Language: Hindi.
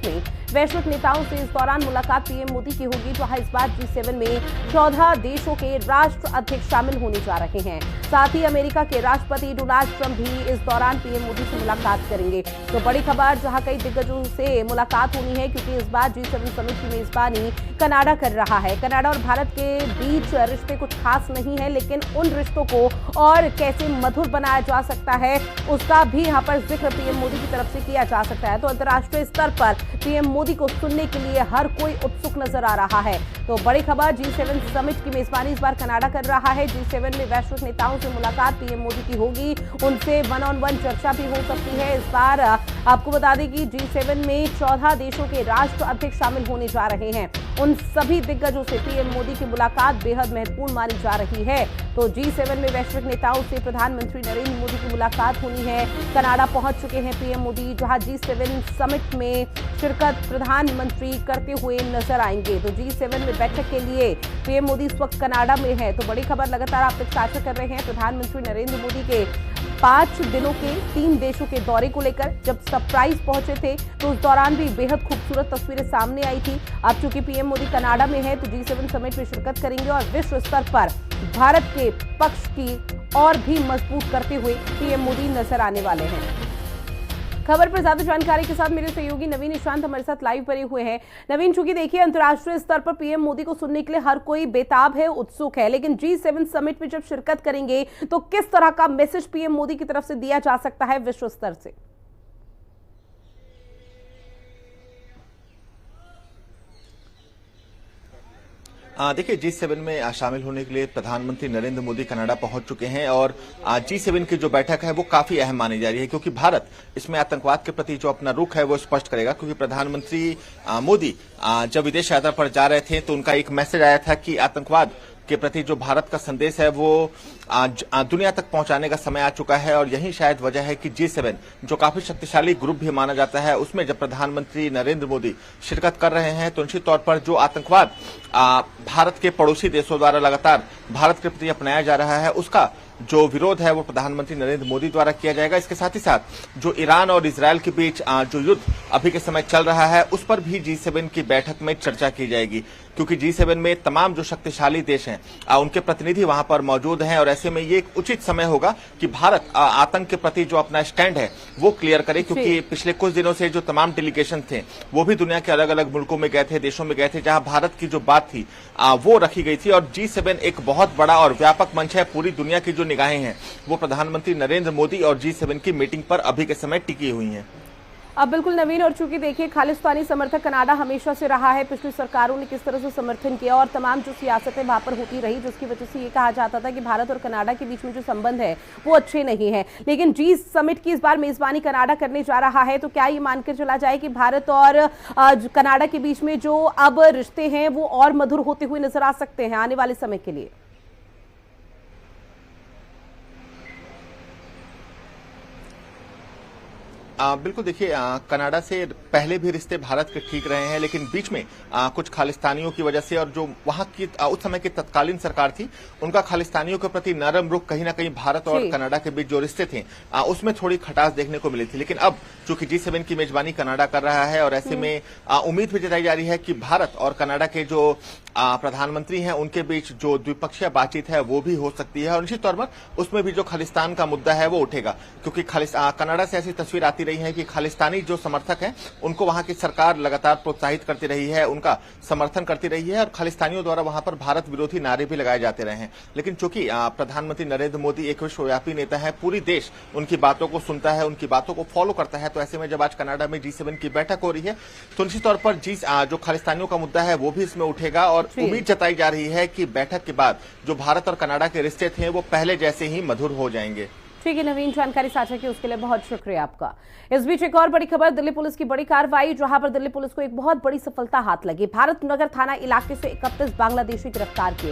समिट में वैश्विक नेताओं से इस दौरान मुलाकात पीएम मोदी की होगी, जहां इस बार G7 में 14 देशों के राष्ट्र अध्यक्ष शामिल होने जा रहे हैं। साथ ही अमेरिका के राष्ट्रपति डोनाल्ड ट्रंप भी इस दौरान पीएम मोदी से मुलाकात करेंगे। तो बड़ी खबर, जहां कई दिग्गजों से मुलाकात होनी है, क्योंकि इस बार G7 समिट की मेजबानी कनाडा कर रहा है। कनाडा और भारत के बीच रिश्ते कुछ खास नहीं है, लेकिन उन रिश्तों को और कैसे मधुर बनाया जा सकता है, उसका भी यहाँ पर जिक्र पीएम मोदी की तरफ से किया जा सकता है। तो अंतर्राष्ट्रीय स्तर पर पीएम मोदी को सुनने के लिए हर कोई उत्सुक नजर आ रहा है। तो बड़ी खबर, G7 समिट की मेजबानी इस बार कनाडा कर रहा है। G7 में वैश्विक नेताओं से मुलाकात पीएम मोदी की होगी, उनसे वन ऑन वन चर्चा भी हो सकती है। इस बार आपको बता दें कि G7 में 14 देशों के राष्ट्र अध्यक्ष शामिल होने जा रहे हैं। उन सभी दिग्गजों से पीएम मोदी की मुलाकात बेहद महत्वपूर्ण मानी जा रही है। तो G7 में वैश्विक नेताओं से प्रधानमंत्री नरेंद्र मोदी की मुलाकात होनी है। कनाडा पहुंच चुके हैं पीएम मोदी, जहां G7 समिट में शिरकत प्रधानमंत्री करते हुए नजर आएंगे। तो G7 में बैठक के लिए पीएम मोदी इस वक्त कनाडा में है। तो बड़ी खबर लगातार आप तक साझा कर रहे हैं प्रधानमंत्री नरेंद्र मोदी के 5 दिनों के 3 देशों के दौरे को लेकर। जब सरप्राइज पहुंचे थे तो उस दौरान भी बेहद खूबसूरत तस्वीरें सामने आई थी। अब चूंकि पीएम मोदी कनाडा में है, तो G7 समिट में शिरकत करेंगे और विश्व स्तर पर भारत के पक्ष की और भी मजबूत करते हुए पीएम मोदी नजर आने वाले हैं। खबर पर ज्यादा जानकारी के साथ मेरे सहयोगी नवीन निशांत हमारे साथ लाइव बने हुए हैं। नवीन, चूंकि देखिए अंतर्राष्ट्रीय स्तर पर पीएम मोदी को सुनने के लिए हर कोई बेताब है, उत्सुक है, लेकिन G7 समिट में जब शिरकत करेंगे तो किस तरह का मैसेज पीएम मोदी की तरफ से दिया जा सकता है विश्व स्तर से? देखिए, G7 में शामिल होने के लिए प्रधानमंत्री नरेंद्र मोदी कनाडा पहुंच चुके हैं और G7 की जो बैठक है वो काफी अहम मानी जा रही है, क्योंकि भारत इसमें आतंकवाद के प्रति जो अपना रुख है वो स्पष्ट करेगा। क्योंकि प्रधानमंत्री मोदी जब विदेश यात्रा पर जा रहे थे तो उनका एक मैसेज आया था कि आतंकवाद के प्रति जो भारत का संदेश है वो दुनिया तक पहुंचाने का समय आ चुका है। और यही शायद वजह है कि G7 जो काफी शक्तिशाली ग्रुप भी माना जाता है, उसमें जब प्रधानमंत्री नरेंद्र मोदी शिरकत कर रहे हैं तो निश्चित तौर पर जो आतंकवाद भारत के पड़ोसी देशों द्वारा लगातार भारत के प्रति अपनाया जा रहा है, उसका जो विरोध है वो प्रधानमंत्री नरेंद्र मोदी द्वारा किया जाएगा। इसके साथ ही साथ जो ईरान और इजरायल के बीच जो युद्ध अभी के समय चल रहा है, उस पर भी G7 की बैठक में चर्चा की जाएगी, क्योंकि G7 में तमाम जो शक्तिशाली देश हैं उनके प्रतिनिधि वहां पर मौजूद हैं। और ऐसे में ये एक उचित समय होगा कि भारत आतंक के प्रति जो अपना स्टैंड है वो क्लियर करे, क्योंकि पिछले कुछ दिनों से जो तमाम डेलीगेशन थे वो भी दुनिया के अलग अलग मुल्कों में गए थे, देशों में गए थे, जहां भारत की जो बात थी वो रखी गई थी। और G7 एक बहुत बड़ा और व्यापक मंच है, पूरी दुनिया की जो निगाहें हैं वो प्रधानमंत्री नरेंद्र मोदी और G7 की मीटिंग पर अभी के समय टिकी हुई हैं। अब बिल्कुल नवीन, और चूंकि देखिए खालिस्तानी समर्थक कनाडा हमेशा से रहा है, पिछली सरकारों ने किस तरह से समर्थन किया और तमाम जो सियासतें वहां पर होती रही, जिसकी वजह से ये कहा जाता था कि भारत और कनाडा के बीच में जो संबंध है वो अच्छे नहीं है। लेकिन G समिट की इस बार मेजबानी कनाडा करने जा रहा है, तो क्या ये मानकर चला जाए कि भारत और कनाडा के बीच में जो अब रिश्ते हैं वो और मधुर होते हुए नजर आ सकते हैं आने वाले समय के लिए? बिल्कुल, देखिए कनाडा से पहले भी रिश्ते भारत के ठीक रहे हैं, लेकिन बीच में कुछ खालिस्तानियों की वजह से और जो वहां की उस समय की तत्कालीन सरकार थी, उनका खालिस्तानियों के प्रति नरम रुख कहीं ना कहीं भारत और कनाडा के बीच जो रिश्ते थे उसमें थोड़ी खटास देखने को मिली थी। लेकिन अब चूंकि G7 की मेजबानी कनाडा कर रहा है और ऐसे में उम्मीद भी जताई जा रही है कि भारत और कनाडा के जो प्रधानमंत्री हैं उनके बीच जो द्विपक्षीय बातचीत है वो भी हो सकती है। और निश्चित तौर पर उसमें भी जो खालिस्तान का मुद्दा है वो उठेगा, क्योंकि कनाडा से ऐसी तस्वीर आती रही है कि खालिस्तानी जो समर्थक हैं उनको वहां की सरकार लगातार प्रोत्साहित करती रही है, उनका समर्थन करती रही है और खालिस्तानियों द्वारा वहां पर भारत विरोधी नारे भी लगाए जाते रहे हैं। लेकिन चूंकि प्रधानमंत्री नरेंद्र मोदी एक विश्वव्यापी नेता है, पूरी देश उनकी बातों को सुनता है, उनकी बातों को फॉलो करता है, तो ऐसे में जब आज कनाडा में G7 की बैठक हो रही है तो निश्चित तौर पर जो खालिस्तानियों का मुद्दा है वो भी इसमें उठेगा। और उम्मीद जताई जा रही है कि बैठक के बाद जो भारत और कनाडा के रिश्ते थे वो पहले जैसे ही मधुर हो जाएंगे। ठीक है नवीन, जानकारी साझा की उसके लिए बहुत शुक्रिया आपका। इस बीच एक और बड़ी खबर, दिल्ली पुलिस की बड़ी कार्रवाई, जहां पर दिल्ली पुलिस को एक बहुत बड़ी सफलता हाथ लगी। भारत नगर थाना इलाके से 31 बांग्लादेशी गिरफ्तार किए